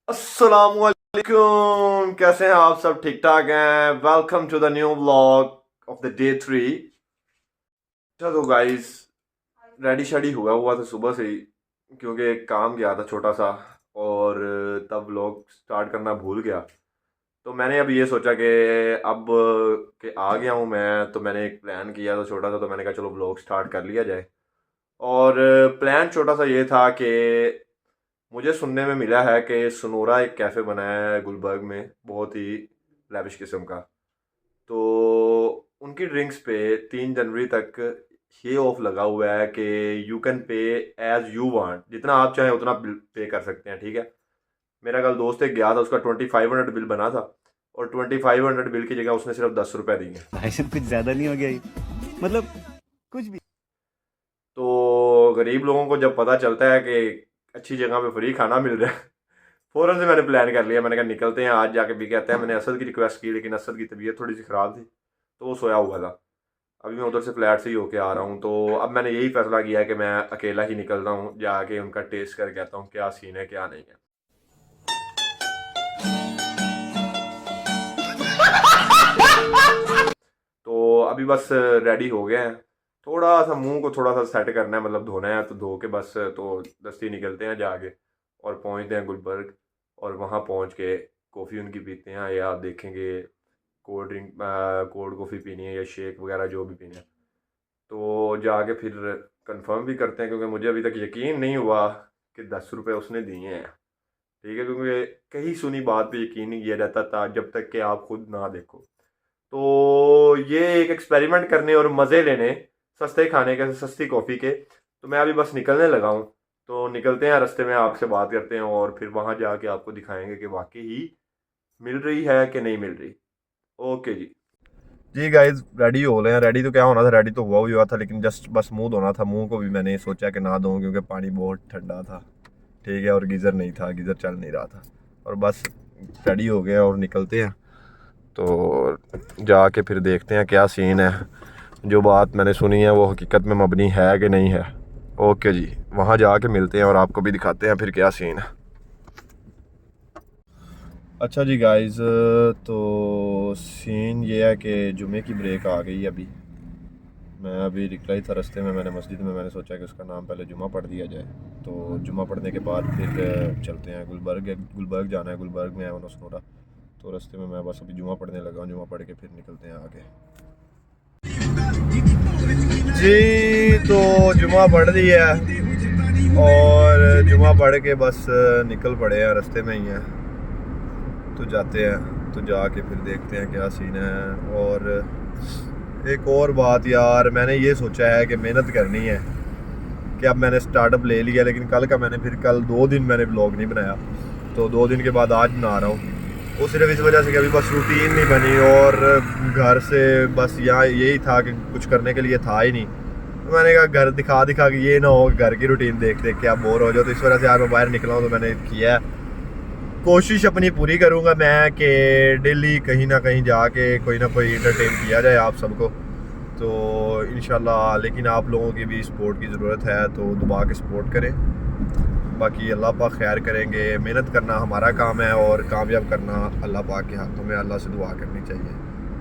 अस्सलामुअलैकुम, कैसे हैं आप सब? ठीक ठाक हैं? Welcome to the new vlog of the day 3। अच्छा तो गाइस, रेडी शेडी हुआ था सुबह से ही, क्योंकि एक काम गया था छोटा सा, और तब व्लॉग स्टार्ट करना भूल गया। तो मैंने अब ये सोचा कि अब कि आ गया हूँ मैं, तो मैंने एक प्लान किया था छोटा सा, तो मैंने कहा चलो व्लॉग स्टार्ट कर लिया जाए। और प्लान छोटा सा ये था कि मुझे सुनने में मिला है कि सनोरा एक कैफ़े बनाया है गुलबर्ग में, बहुत ही लैविश किस्म का। तो उनकी ड्रिंक्स पे 3 जनवरी तक ये ऑफ लगा हुआ है कि you can pay as you want, जितना आप चाहें उतना बिल पे कर सकते हैं, ठीक है। मेरा कल दोस्त एक गया था, उसका 2500 बिल बना था, और 2500 बिल की जगह उसने सिर्फ 10 रुपये दिए। भाई साहब कुछ ज्यादा नहीं हो गया ये? मतलब कुछ भी। तो गरीब लोगों को जब पता चलता है कि अच्छी जगह पे फ्री खाना मिल रहा है, फ़ौरन से मैंने प्लान कर लिया। मैंने कहा निकलते हैं आज, जाके भी कहते हैं। मैंने असद की रिक्वेस्ट की, लेकिन असद की तबीयत थोड़ी सी ख़राब थी, तो वो सोया हुआ था। अभी मैं उधर से फ्लैट से ही होके आ रहा हूँ, तो अब मैंने यही फैसला किया है कि मैं अकेला ही निकल रहा हूँ, जाके उनका टेस्ट करके आता हूँ क्या सीन है क्या नहीं है। तो अभी बस रेडी हो गए हैं, थोड़ा सा मुंह को थोड़ा सा सेट करना है, मतलब धोना है, तो धो के बस तो दस्ती निकलते हैं जाके, और पहुँचते हैं गुलबर्ग। और वहाँ पहुँच के कॉफ़ी उनकी पीते हैं, या आप देखेंगे कोल्ड ड्रिंक, कोल्ड कॉफ़ी पीनी है या शेक वगैरह जो भी पीना है, तो जाके फिर कंफर्म भी करते हैं, क्योंकि मुझे अभी तक यकीन नहीं हुआ कि 10 रुपये उसने दिए हैं, ठीक है। क्योंकि कहीं सुनी बात पे यकीन नहीं किया जाता था जब तक कि आप खुद ना देखो। तो ये एक एक्सपेरिमेंट करने और मज़े लेने, सस्ते खाने के, सस्ती कॉफ़ी के, तो मैं अभी बस निकलने लगा हूँ। तो निकलते हैं, रास्ते में आपसे बात करते हैं, और फिर वहाँ जाके आपको दिखाएंगे कि वाकई ही मिल रही है कि नहीं मिल रही। ओके जी। जी गाइज, रेडी हो रहे हैं। रेडी तो क्या होना था, रेडी तो हुआ था, लेकिन जस्ट बस मुंह धोना था। मुंह को भी मैंने सोचा कि ना धोऊं, क्योंकि पानी बहुत ठंडा था, ठीक है, और गीज़र नहीं था, गीज़र चल नहीं रहा था। और बस रेडी हो गए और निकलते हैं, तो जाके फिर देखते हैं क्या सीन है। जो बात मैंने सुनी है वो हकीकत में मबनी है कि नहीं है। ओके जी, वहाँ जाके मिलते हैं और आपको भी दिखाते हैं फिर क्या सीन है। अच्छा जी गाइज़, तो सीन ये है कि जुमे की ब्रेक आ गई अभी। मैं अभी निकला ही था, रास्ते में मैंने मस्जिद में मैंने सोचा कि उसका नाम पहले जुमा पढ़ दिया जाए। तो जुमा पढ़ने के बाद फिर चलते हैं गुलबर्ग। गुलबर्ग जाना है, गुलबर्ग में है वो सनोरा। तो रास्ते में मैं बस अभी जुमा पढ़ने लगा हूँ, जुमा पढ़ के फिर निकलते हैं आगे। जी, तो जुमा पढ़ ली है, और जुमा पढ़ के बस निकल पड़े हैं, रास्ते में ही हैं, तो जाते हैं। तो जाके फिर देखते हैं क्या सीन है। और एक और बात यार, मैंने ये सोचा है कि मेहनत करनी है, कि अब मैंने स्टार्टअप ले लिया, लेकिन कल का मैंने फिर कल 2 दिन मैंने ब्लॉग नहीं बनाया, तो 2 दिन के बाद आज बना रहा हूँ। वो सिर्फ इस वजह से कि अभी बस रूटीन नहीं बनी, और घर से बस यहाँ यही था कि कुछ करने के लिए था ही नहीं। तो मैंने कहा घर दिखा दिखा के ये ना हो घर की रूटीन देख देख के आप बोर हो जाओ, तो इस वजह से यार मैं बाहर निकला हूँ। तो मैंने किया है, कोशिश अपनी पूरी करूँगा मैं कि डेली कहीं ना कहीं जाके कोई ना कोई इंटरटेन किया जाए आप सबको, तो इंशाल्लाह। लेकिन आप लोगों की भी सपोर्ट की ज़रूरत है, तो दबा के सपोर्ट करें। बाकी अल्लाह पाक खैर करेंगे। मेहनत करना हमारा काम है, और कामयाब करना अल्लाह पाक के हाथों में। अल्लाह से दुआ करनी चाहिए,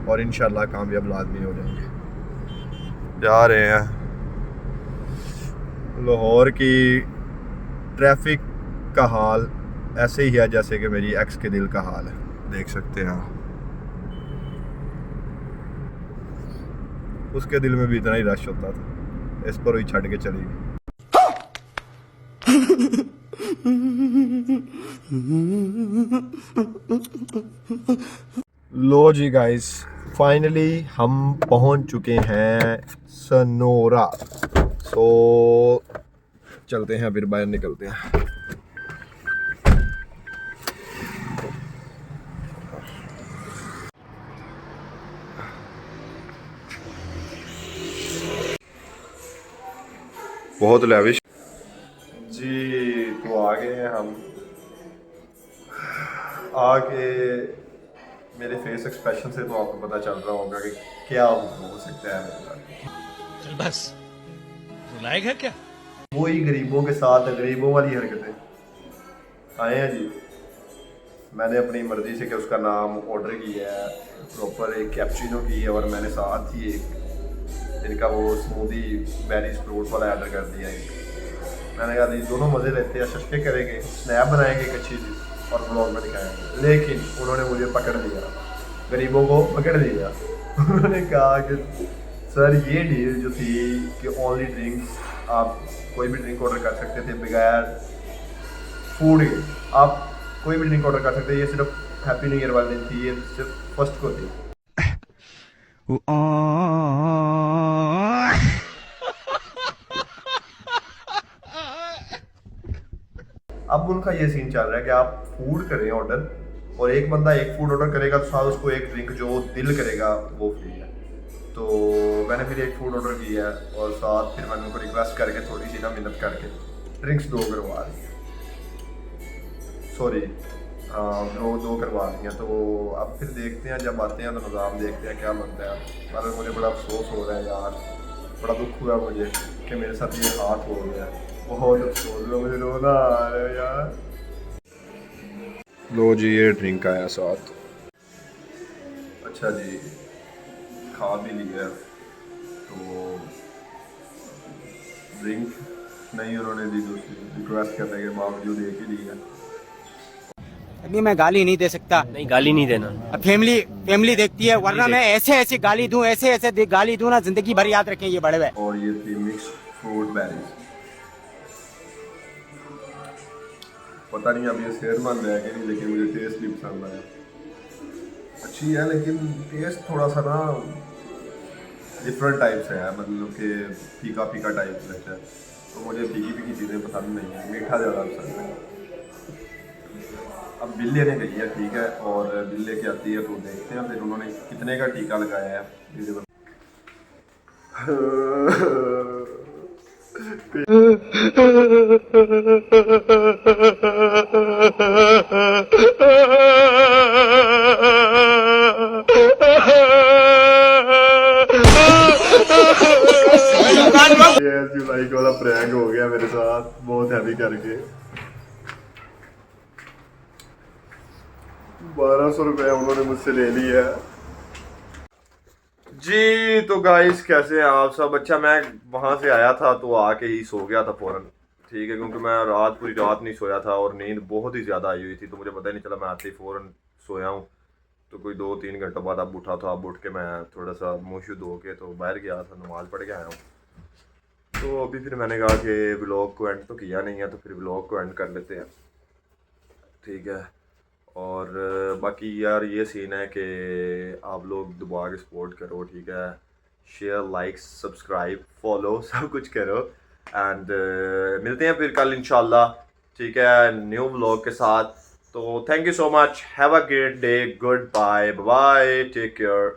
और इंशाल्लाह कामयाब लाजमी हो जाएंगे। जा रहे हैं लाहौर की ट्रैफिक का हाल ऐसे ही है जैसे कि मेरी एक्स के दिल का हाल है, देख सकते हैं आप। उसके दिल में भी इतना ही रश होता था, इस पर ही छड़ के चली गई। लो जी गाइस, फाइनली हम पहुंच चुके हैं सनोरा। सो चलते हैं, फिर बाहर निकलते हैं। बहुत लैविश जी। तो आ गए हैं हम, आके मेरे फेस एक्सप्रेशन से तो आपको पता चल रहा होगा कि क्या हो सकता है मेरे साथ। चल बस, रुलाएगा क्या? वही गरीबों के साथ गरीबों वाली हरकतें। आए हैं जी, मैंने अपनी मर्ज़ी से कि उसका नाम ऑर्डर किया है, प्रॉपर एक कैप्चिनो की है, और मैंने साथ ही एक इनका वो स्मूदी बेरीज फ्रूट वाला ऑर्डर कर दिया है। मैंने कहा ये दोनों मज़े लेते हैं, शशके करेंगे, स्नैप बनाएंगे एक अच्छी सी और ब्लॉग में दिखाएंगे। लेकिन उन्होंने मुझे पकड़ लिया, गरीबों को पकड़ लिया। उन्होंने कहा कि सर ये डील जो थी कि ओनली ड्रिंक्स, आप कोई भी ड्रिंक ऑर्डर कर सकते थे बगैर फूड के, आप कोई भी ड्रिंक ऑर्डर कर सकते थे, ये सिर्फ हैप्पी न्यू ईयर वाले दिन थी, ये सिर्फ फर्स्ट को थी। अब उनका ये सीन चल रहा है कि आप फूड करें ऑर्डर, और एक बंदा एक फूड ऑर्डर करेगा तो साथ उसको एक ड्रिंक जो दिल करेगा वो फ्री है। तो मैंने फिर एक फूड ऑर्डर किया है, और साथ फिर मैंने उनको रिक्वेस्ट करके थोड़ी सी ना मिन्नत करके ड्रिंक्स 2 करवा दी, सॉरी दो करवा दी हैं। तो अब फिर देखते हैं, जब आते हैं तो निज़ाम देखते हैं क्या बनता है। पर मुझे बड़ा अफसोस हो रहा है यार, बड़ा दुख हुआ मुझे कि मेरे साथ ये हाथ हो गया, बहुत अफसोस हुआ, मुझे रोना आ रहा है यार। लो जी ये ड्रिंक आया साथ। अच्छा जी, खा भी लिया, तो ड्रिंक नहीं उन्होंने दी, दूसरी रिक्वेस्ट करने के बावजूद एक ही दी है। अभी मैं गाली नहीं दे सकता, नहीं गाली नहीं देना। अब फैमिली देखती है, वरना मैं ऐसे गाली दूं, ऐसे गाली दूं ना, जिंदगी भर याद रखें ये बड़े हुए। और ये थी मिक्स फ्रूट बेरीज। पता नहीं अब ये सेहतमंद है कि नहीं, लेकिन मुझे टेस्ट भी पसंद आया। अच्छी है लेकिन टेस्ट थोड़ा सा ना डिफरेंट टाइप से है, मतलब कि फीका फीका टाइप लगता है। तो मुझे फीकी फीकी चीज़ें पसंद नहीं है, मीठा ज़्यादा पसंद है। अब बिल लेने गई है, ठीक है, और बिल लेके आती है तो देखते हैं फिर उन्होंने कितने का टीका लगाया है। लाइक वाला प्रैंक हो गया मेरे साथ, बहुत हैवी करके। 1200 रुपये उन्होंने मुझसे ले लिया है जी। तो गाइस कैसे हैं आप सब? अच्छा मैं वहाँ से आया था तो आके ही सो गया था फ़ौरन, ठीक है, क्योंकि मैं पूरी रात नहीं सोया था और नींद बहुत ही ज़्यादा आई हुई थी, तो मुझे पता ही नहीं चला, मैं आते ही फ़ौरन सोया हूँ। तो कोई 2-3 घंटों बाद अब उठा, तो अब उठ के मैं थोड़ा सा मुँह शुद्ध धो के तो बाहर गया था, नमाज़ पढ़ के आया हूँ। तो अभी फिर मैंने कहा कि व्लॉग को एंड तो किया नहीं है, तो फिर व्लॉग को एंड कर लेते हैं, ठीक है। और बाकी यार ये सीन है कि आप लोग दबा के सपोर्ट करो, ठीक है, शेयर लाइक सब्सक्राइब फॉलो सब कुछ करो। एंड मिलते हैं फिर कल इंशाल्लाह, ठीक है, न्यू व्लॉग के साथ। तो thank you so much, have a great day, goodbye, bye, take care.